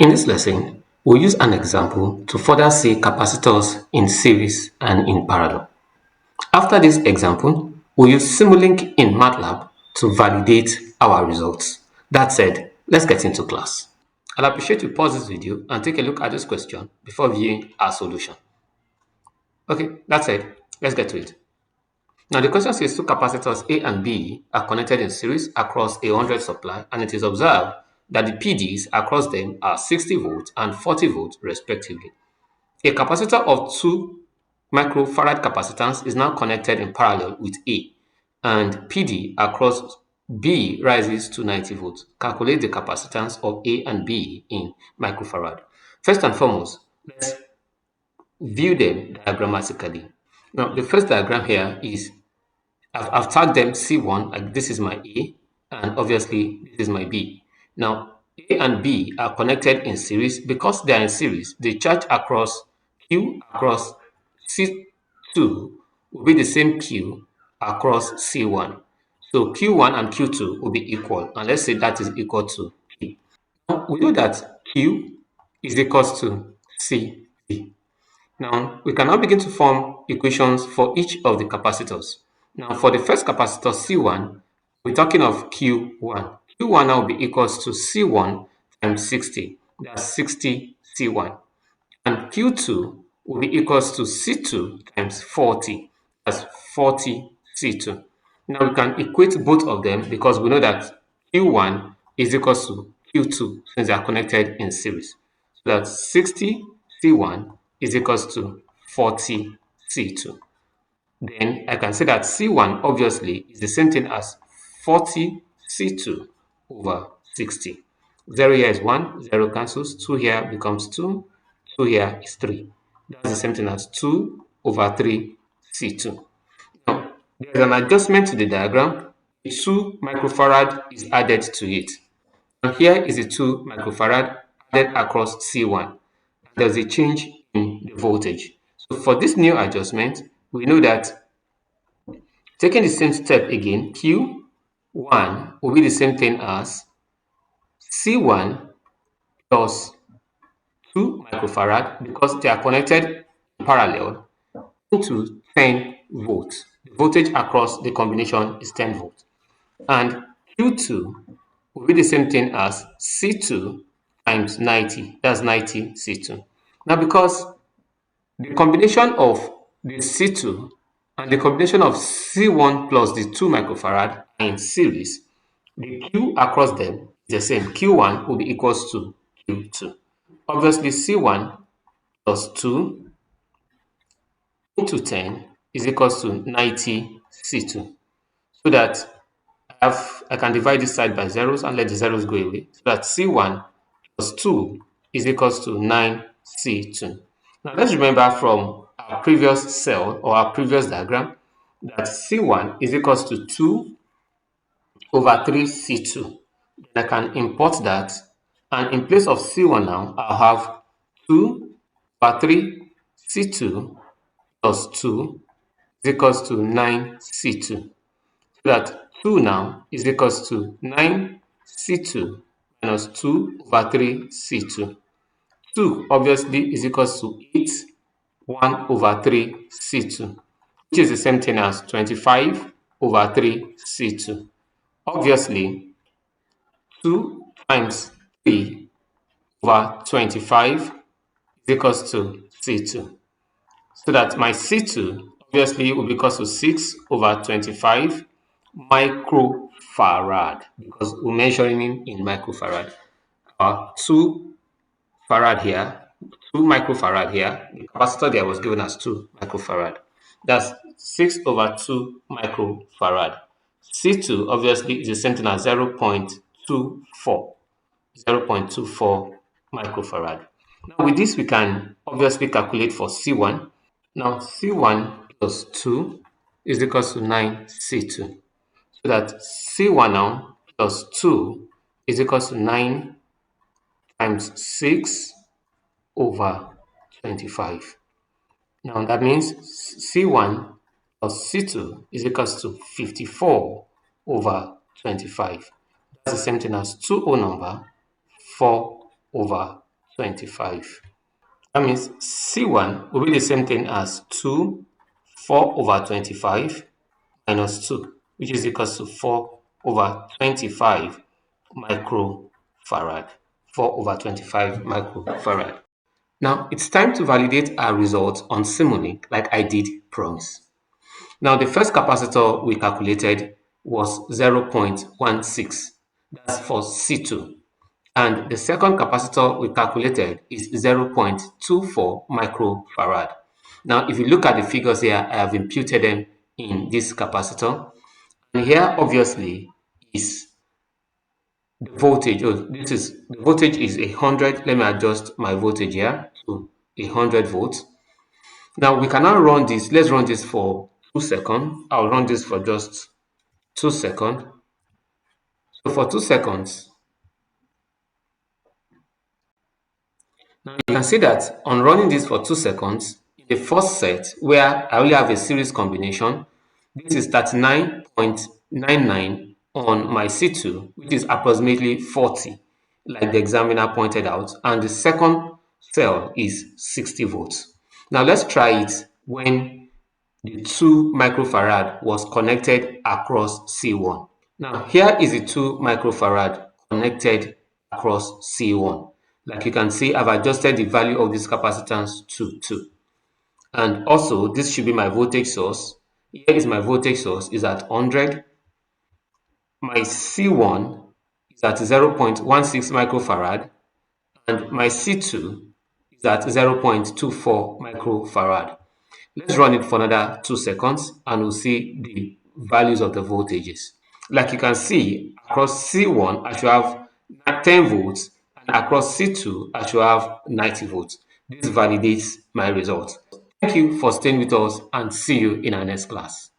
In this lesson, we'll use an example to further see capacitors in series and in parallel. After this example, we'll use Simulink in MATLAB to validate our results. That said, let's get into class. I'll appreciate you pause this video and take a look at this question before viewing our solution. Okay, that's it. Let's get to it. Now the question says two capacitors A and B are connected in series across a 100 supply, and it is observed that the PDs across them are 60 volts and 40 volts respectively. A capacitor of 2 microfarad capacitance is now connected in parallel with A, and PD across B rises to 90 volts. Calculate the capacitance of A and B in microfarad. First and foremost, let's view them diagrammatically. Now, the first diagram here is I've tagged them C1, like this is my A, and obviously this is my B. Now, A and B are connected in series. Because they are in series, the charge across Q across C2 will be the same Q across C1. So Q1 and Q2 will be equal, and let's say that is equal to P. Now, we know that Q is equals to C. Now, we can now begin to form equations for each of the capacitors. Now, for the first capacitor, C1, we're talking of Q1. Q1 now will be equals to C1 times 60. That's 60 C1. And Q2 will be equals to C2 times 40. That's 40 C2. Now, we can equate both of them because we know that Q1 is equals to Q2 since they are connected in series. So that's 60 C1 is equals to 40 C2. Then I can say that C1 obviously is the same thing as 40 C2 over 60. 0 here is 1, 0 cancels, 2 here becomes 2, 2 here is 3. That's the same thing as 2 over 3 C2. Now, there's an adjustment to the diagram. 2 microfarad is added to it. And here is the 2 microfarad added across C1. There's a change in the voltage. So for this new adjustment, we know that taking the same step again, Q1 will be the same thing as C1 plus 2 microfarad because they are connected in parallel into 10 volts. The voltage across the combination is 10 volts. And Q2 will be the same thing as C2 times 90. That's 90 C2. Now, because the combination of the C2 and the combination of C1 plus the 2 microfarad are in series, the Q across them is the same. Q1 will be equals to Q2. Obviously, C1 plus 2 into 10 is equals to 90 C2. So that I can divide this side by zeros and let the zeros go away. So that C1 plus 2 is equals to 9 C2. Now let's remember from our previous cell or our previous diagram that C1 is equals to 2 over 3 C2. Then I can import that, and in place of C1 now, I'll have 2 over 3 C2 plus 2 is equals to 9 C2. So that 2 now is equals to 9 C2 minus 2 over 3 C2. 2 obviously is equals to 8 1 over 3 C2, which is the same thing as 25 over 3 C2. Obviously, 2 times 3 over 25 is equals to C2. So that my C2 obviously will be equals to 6 over 25 microfarad because we're measuring in microfarad. 2 farad here, 2 microfarad here. The capacitor there was given as 2 microfarad. That's 6 over 2 microfarad. C2 obviously is the same thing as 0.24 microfarad. Now with this we can obviously calculate for C1. Now C1 plus 2 is equals to 9 C2. So that C1 now plus 2 is equals to 9 times 6 over 25. Now that means C1 plus C2 is equals to 54 over 25. That's the same thing as 2 whole number, 4 over 25. That means C1 will be the same thing as 2 4 over 25 minus 2, which is equals to 4 over 25 microfarad. 4 over 25 microfarad. Now it's time to validate our results on Simulink like I did promise. Now the first capacitor we calculated was 0.16. That's for C2. And the second capacitor we calculated is 0.24 microfarad. Now, if you look at the figures here, I have imputed them in this capacitor. And here, obviously, is the voltage. Oh, this is the voltage is 100. Let me adjust my voltage here to 100 volts. Now, we can now run this. Let's run this for 2 seconds. I'll run this for just 2 seconds. So for 2 seconds, now you can see that on running this for 2 seconds, in the first set where I only have a series combination, this is 39.99 on my C2, which is approximately 40, like the examiner pointed out, and the second cell is 60 volts. Now let's try it when the 2 microfarad was connected across C1. Now here is the 2 microfarad connected across C1. Like you can see, I've adjusted the value of this capacitance to 2. And also, this should be my voltage source. Here is my voltage source, is at 100. My C1 is at 0.16 microfarad. And my C2 is at 0.24 microfarad. Let's run it for another 2 seconds and we'll see the values of the voltages. Like you can see, across C1, I should have 10 volts, and across C2, I should have 90 volts. This validates my result. Thank you for staying with us and see you in our next class.